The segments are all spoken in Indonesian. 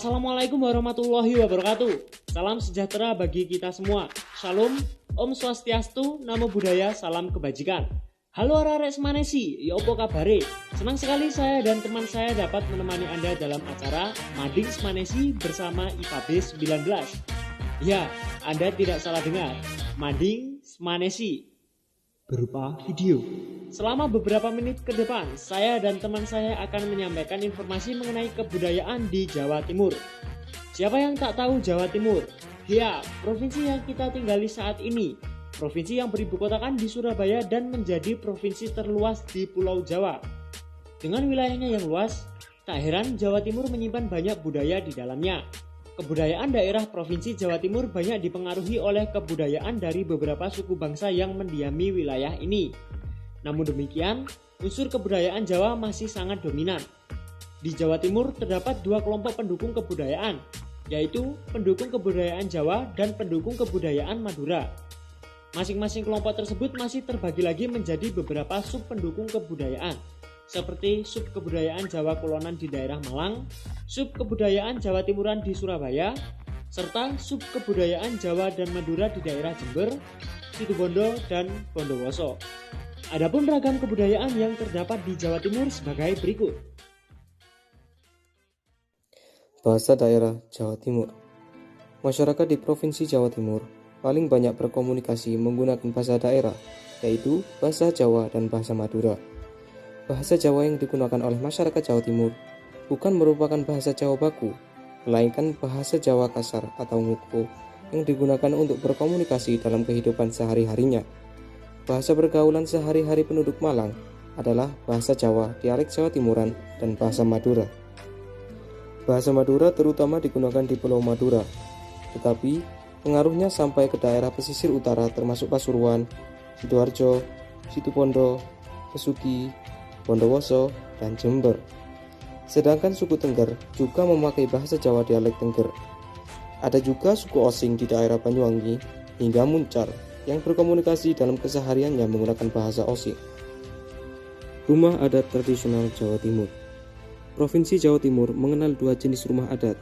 Assalamualaikum warahmatullahi wabarakatuh. Salam sejahtera bagi kita semua. Shalom, Om Swastiastu, Namo Buddhaya, salam kebajikan. Halo arek-arek semanesi, ya opo kabare? Senang sekali saya dan teman saya dapat menemani Anda dalam acara Mading Semanesi bersama IPAB 19. Ya, Anda tidak salah dengar. Mading Semanesi berupa video. Selama beberapa menit ke depan, saya dan teman saya akan menyampaikan informasi mengenai kebudayaan di Jawa Timur. Siapa yang tak tahu Jawa Timur? Ya, provinsi yang kita tinggali saat ini. Provinsi yang beribukotakan di Surabaya dan menjadi provinsi terluas di Pulau Jawa. Dengan wilayahnya yang luas, tak heran Jawa Timur menyimpan banyak budaya di dalamnya. Kebudayaan daerah Provinsi Jawa Timur banyak dipengaruhi oleh kebudayaan dari beberapa suku bangsa yang mendiami wilayah ini. Namun demikian, unsur kebudayaan Jawa masih sangat dominan. Di Jawa Timur terdapat dua kelompok pendukung kebudayaan, yaitu pendukung kebudayaan Jawa dan pendukung kebudayaan Madura. Masing-masing kelompok tersebut masih terbagi lagi menjadi beberapa sub pendukung kebudayaan, seperti sub kebudayaan Jawa Kulonan di daerah Malang, sub kebudayaan Jawa Timuran di Surabaya, serta sub kebudayaan Jawa dan Madura di daerah Jember, Situbondo, dan Bondowoso. Adapun ragam kebudayaan yang terdapat di Jawa Timur sebagai berikut. Bahasa daerah Jawa Timur. Masyarakat di Provinsi Jawa Timur paling banyak berkomunikasi menggunakan bahasa daerah, yaitu bahasa Jawa dan bahasa Madura. Bahasa Jawa yang digunakan oleh masyarakat Jawa Timur bukan merupakan bahasa Jawa baku, melainkan bahasa Jawa kasar atau nguko yang digunakan untuk berkomunikasi dalam kehidupan sehari-harinya. Bahasa pergaulan sehari-hari penduduk Malang adalah bahasa Jawa, dialek Jawa Timuran, dan bahasa Madura. Bahasa Madura terutama digunakan di Pulau Madura, tetapi pengaruhnya sampai ke daerah pesisir utara termasuk Pasuruan, Sidoarjo, Situbondo, Besuki, Bondowoso, dan Jember. Sedangkan suku Tengger juga memakai bahasa Jawa dialek Tengger. Ada juga suku Osing di daerah Banyuwangi hingga Muncar yang berkomunikasi dalam kesehariannya menggunakan bahasa Osing. Rumah adat tradisional Jawa Timur. Provinsi Jawa Timur mengenal dua jenis rumah adat,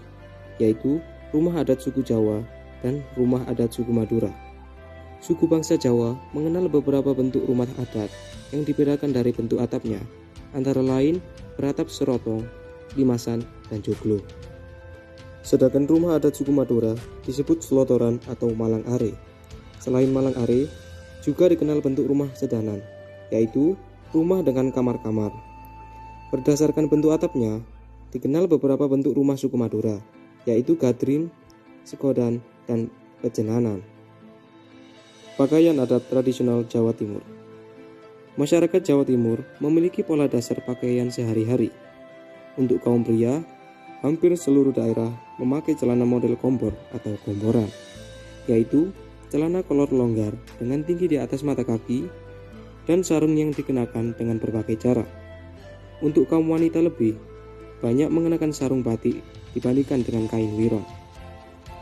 yaitu rumah adat suku Jawa dan rumah adat suku Madura. Suku bangsa Jawa mengenal beberapa bentuk rumah adat yang dibedakan dari bentuk atapnya, antara lain beratap serotong, limasan, dan joglo. Sedangkan rumah adat suku Madura disebut selotoran atau malang are. Selain malang are, juga dikenal bentuk rumah sedanan, yaitu rumah dengan kamar-kamar. Berdasarkan bentuk atapnya, dikenal beberapa bentuk rumah suku Madura, yaitu gadrin, sekodan, dan pejenanan. Pakaian adat tradisional Jawa Timur. Masyarakat Jawa Timur memiliki pola dasar pakaian sehari-hari. Untuk kaum pria, hampir seluruh daerah memakai celana model kompor atau komporan, yaitu celana kolor longgar dengan tinggi di atas mata kaki dan sarung yang dikenakan dengan berbagai cara. Untuk kaum wanita lebih banyak mengenakan sarung batik dibandingkan dengan kain wirong.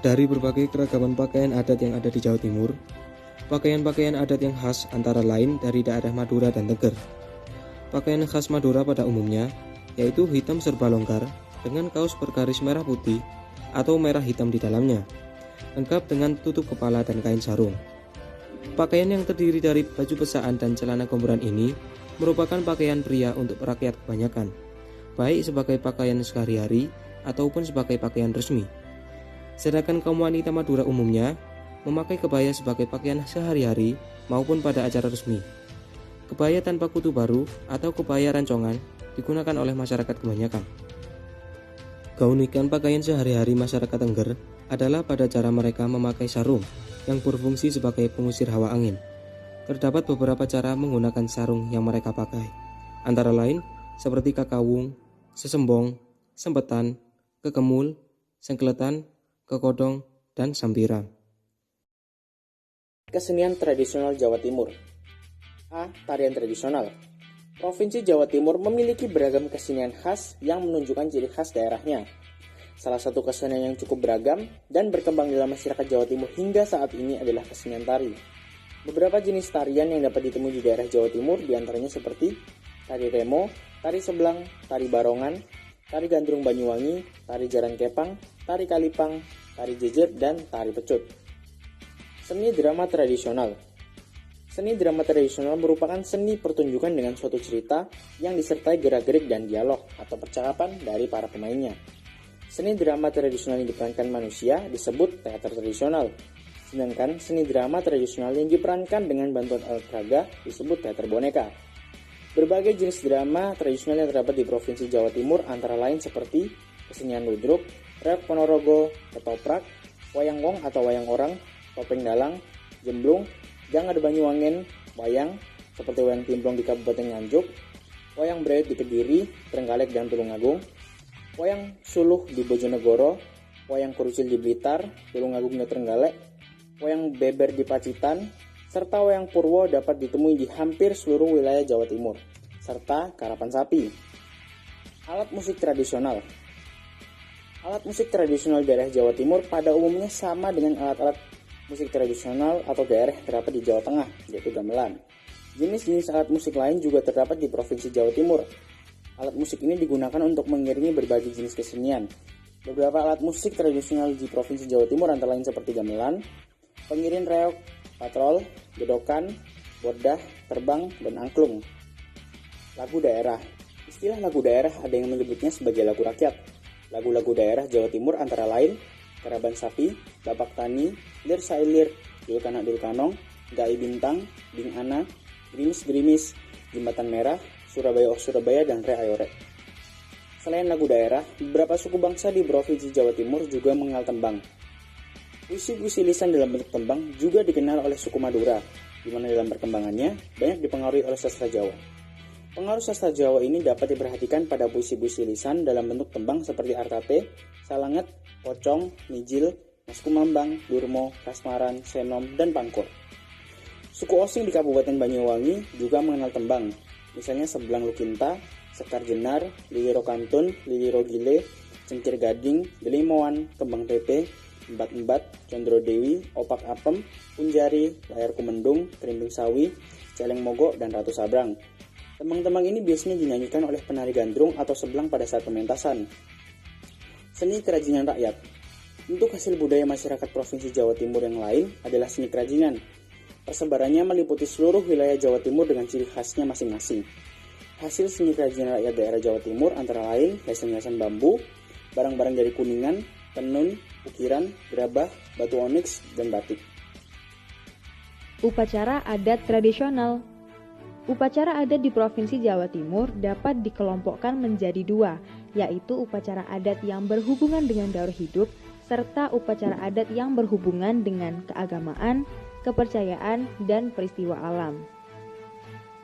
Dari berbagai keragaman pakaian adat yang ada di Jawa Timur, pakaian-pakaian adat yang khas antara lain dari daerah Madura dan Tengger. Pakaian khas Madura pada umumnya yaitu hitam serba longgar dengan kaos bergaris merah putih atau merah hitam di dalamnya, lengkap dengan tutup kepala dan kain sarung. Pakaian yang terdiri dari baju pesaan dan celana komporan ini merupakan pakaian pria untuk rakyat kebanyakan, baik sebagai pakaian sehari-hari ataupun sebagai pakaian resmi. Sedangkan kaum wanita Madura umumnya memakai kebaya sebagai pakaian sehari-hari maupun pada acara resmi. Kebaya tanpa kutu baru atau kebaya rancongan digunakan oleh masyarakat kebanyakan. Keunikan pakaian sehari-hari masyarakat Tengger adalah pada cara mereka memakai sarung yang berfungsi sebagai pengusir hawa angin. Terdapat beberapa cara menggunakan sarung yang mereka pakai, antara lain seperti kakawung, sesembong, sempetan, kekemul, sengkeletan, kekodong, dan sampiran. Kesenian tradisional Jawa Timur. A. Tarian tradisional. Provinsi Jawa Timur memiliki beragam kesenian khas yang menunjukkan ciri khas daerahnya. Salah satu kesenian yang cukup beragam dan berkembang dalam masyarakat Jawa Timur hingga saat ini adalah kesenian tari. Beberapa jenis tarian yang dapat ditemui di daerah Jawa Timur diantaranya seperti tari remo, tari seblang, tari barongan, tari gandrung Banyuwangi, tari jaran kepang, tari kalipang, tari jejer, dan tari pecut. Seni drama tradisional. Seni drama tradisional merupakan seni pertunjukan dengan suatu cerita yang disertai gerak-gerik dan dialog atau percakapan dari para pemainnya. Seni drama tradisional yang diperankan manusia disebut teater tradisional, sedangkan seni drama tradisional yang diperankan dengan bantuan alat peraga disebut teater boneka. Berbagai jenis drama tradisional yang terdapat di Provinsi Jawa Timur antara lain seperti kesenian ludruk, reok ponorogo, ketoprak, wayang wong atau wayang orang, topeng dalang, jemblung, janggar Banyuwangen, wayang seperti wayang timplong di Kabupaten Nganjuk, wayang brayut di Kediri, Trenggalek dan Tulungagung, wayang suluh di Bojonegoro, wayang kurucil di Blitar, Tulungagung dan Trenggalek, wayang beber di Pacitan, serta wayang purwo dapat ditemui di hampir seluruh wilayah Jawa Timur, serta karapan sapi. Alat musik tradisional. Alat musik tradisional daerah Jawa Timur pada umumnya sama dengan alat-alat musik tradisional atau daerah terdapat di Jawa Tengah, yaitu gamelan. Jenis-jenis alat musik lain juga terdapat di Provinsi Jawa Timur. Alat musik ini digunakan untuk mengiringi berbagai jenis kesenian. Beberapa alat musik tradisional di Provinsi Jawa Timur antara lain seperti gamelan, pengiring reok, patrol, gedokan, bordah, terbang, dan angklung. Lagu daerah. Istilah lagu daerah ada yang menyebutnya sebagai lagu rakyat. Lagu-lagu daerah Jawa Timur antara lain Karaban Sapi, Bapak Tani, Lir Sailir, Dulkana Dulkanong, Gai Bintang, Bing Ana, Grimis Grimis, Jembatan Merah, Surabaya Oh Surabaya, dan Re Ayo Re. Selain lagu daerah, beberapa suku bangsa di Provinsi Jawa Timur juga mengenal tembang. Puisi-puisi lisan dalam bentuk tembang juga dikenal oleh suku Madura, di mana dalam perkembangannya banyak dipengaruhi oleh sastra Jawa. Pengaruh sastra Jawa ini dapat diperhatikan pada puisi-puisi lisan dalam bentuk tembang seperti Artate, Salanget, Pocong, Mijil, Mas Kumambang, Durmo, Kasmaran, Senom, dan Pangkur. Suku Osing di Kabupaten Banyuwangi juga mengenal tembang, misalnya Sebelang Lukinta, Sekar Jenar, Liliro Kantun, Liliro Gile, Cengkir Gading, Delimoan, Kembang Tepe, Embat-embat, Condro Dewi, Opak Apem, Punjari, Layar Kumendung, Kerimbing Sawi, Celeng Mogok, dan Ratu Sabrang. Tembang-tembang ini biasanya dinyanyikan oleh penari gandrung atau sebelang pada saat pementasan. Seni kerajinan rakyat. Untuk hasil budaya masyarakat Provinsi Jawa Timur yang lain adalah seni kerajinan. Persebarannya meliputi seluruh wilayah Jawa Timur dengan ciri khasnya masing-masing. Hasil seni kerajinan rakyat daerah Jawa Timur antara lain hiasan-hiasan bambu, barang-barang dari kuningan, tenun, ukiran, gerabah, batu oniks, dan batik. Upacara adat tradisional. Upacara adat di Provinsi Jawa Timur dapat dikelompokkan menjadi dua, yaitu upacara adat yang berhubungan dengan daur hidup, serta upacara adat yang berhubungan dengan keagamaan, kepercayaan, dan peristiwa alam.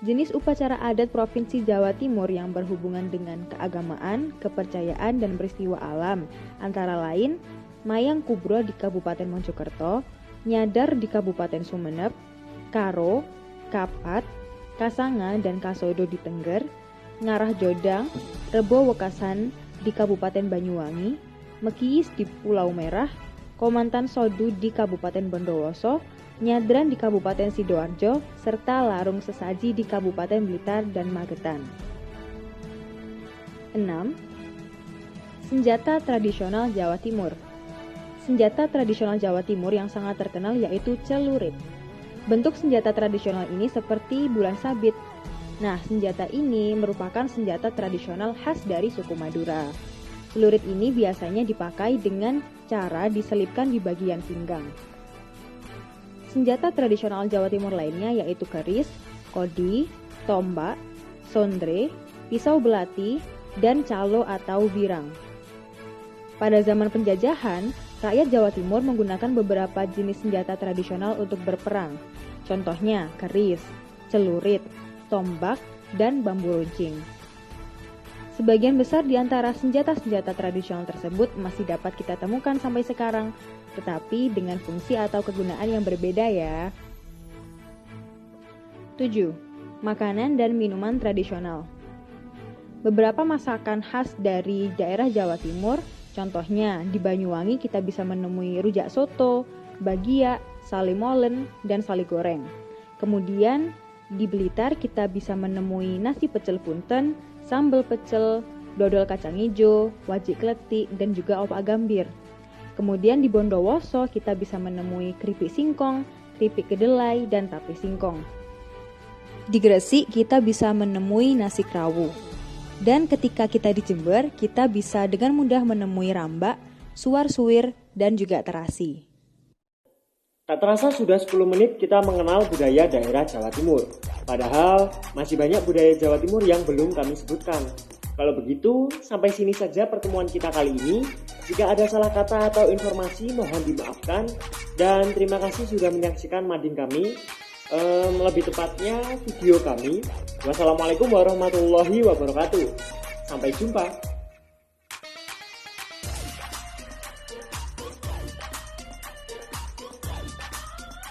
Jenis upacara adat Provinsi Jawa Timur yang berhubungan dengan keagamaan, kepercayaan, dan peristiwa alam antara lain Mayang Kubro di Kabupaten Mojokerto, Nyadar di Kabupaten Sumeneb, Karo, Kapat, Kasanga, dan Kasodo di Tengger, Ngarah Jodang, Rebo Wekasan di Kabupaten Banyuwangi, Mekiis di Pulau Merah, Komantan Sodu di Kabupaten Bondowoso, Nyadran di Kabupaten Sidoarjo, serta Larung Sesaji di Kabupaten Blitar dan Magetan. 6. Senjata tradisional Jawa Timur. Senjata tradisional Jawa Timur yang sangat terkenal yaitu celurit. Bentuk senjata tradisional ini seperti bulan sabit. Nah, senjata ini merupakan senjata tradisional khas dari suku Madura. Celurit ini biasanya dipakai dengan cara diselipkan di bagian pinggang. Senjata tradisional Jawa Timur lainnya yaitu keris, kodi, tombak, sondre, pisau belati, dan calo atau birang. Pada zaman penjajahan, rakyat Jawa Timur menggunakan beberapa jenis senjata tradisional untuk berperang. Contohnya keris, celurit, tombak, dan bambu runcing. Sebagian besar di antara senjata-senjata tradisional tersebut masih dapat kita temukan sampai sekarang, tetapi dengan fungsi atau kegunaan yang berbeda ya. 7. Makanan dan minuman tradisional. Beberapa masakan khas dari daerah Jawa Timur, contohnya di Banyuwangi kita bisa menemui rujak soto, bagia, sali molen, dan sali goreng. Kemudian di Blitar kita bisa menemui nasi pecel punten, sambal pecel, dodol kacang hijau, wajik kletik, dan juga opak gambir. Kemudian di Bondowoso kita bisa menemui keripik singkong, keripik kedelai, dan tape singkong. Di Gresik kita bisa menemui nasi krawu. Dan ketika kita di Jember, kita bisa dengan mudah menemui rambak, suar suwir, dan juga terasi. Tak terasa sudah 10 menit kita mengenal budaya daerah Jawa Timur. Padahal masih banyak budaya Jawa Timur yang belum kami sebutkan. Kalau begitu, sampai sini saja pertemuan kita kali ini. Jika ada salah kata atau informasi, mohon dimaafkan. Dan terima kasih sudah menyaksikan mading kami. Lebih tepatnya video kami. Wassalamualaikum warahmatullahi wabarakatuh. Sampai jumpa.